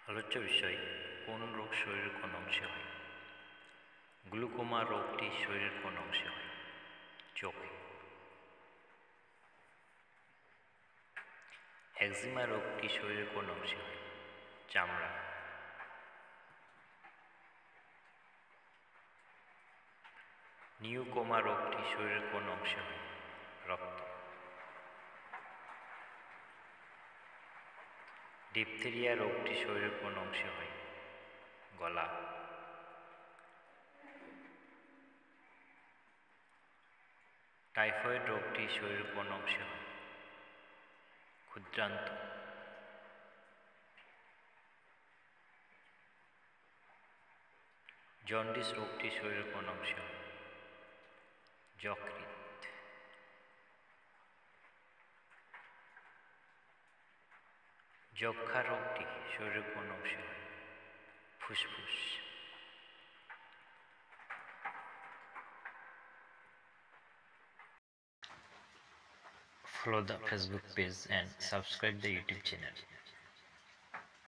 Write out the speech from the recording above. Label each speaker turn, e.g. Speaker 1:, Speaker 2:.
Speaker 1: আলোচ্য বিষয় কোন রোগ শরীরের কোন অংশে হয়? গ্লুকোমা রোগটি শরীরের কোন অংশে হয়? চোখে। একজিমা রোগটি শরীরের কোন অংশে হয়? চামড়া। নিউকোমা রোগটি শরীরের কোন অংশে হয়? রক্ত। ডিপথেরিয়া রোগটি শরীরের কোন অংশে হয়? গলা। টাইফয়েড রোগটি শরীরের কোন অংশে হয়? ক্ষুদ্রান্ত। জন্ডিস রোগটি শরীরের কোন অংশে হয়? যকৃৎ। যক্ষ্মা রোগটি শরীরের কোন অংশে হয়? ফুসফুস। Follow the Facebook page and subscribe the YouTube channel.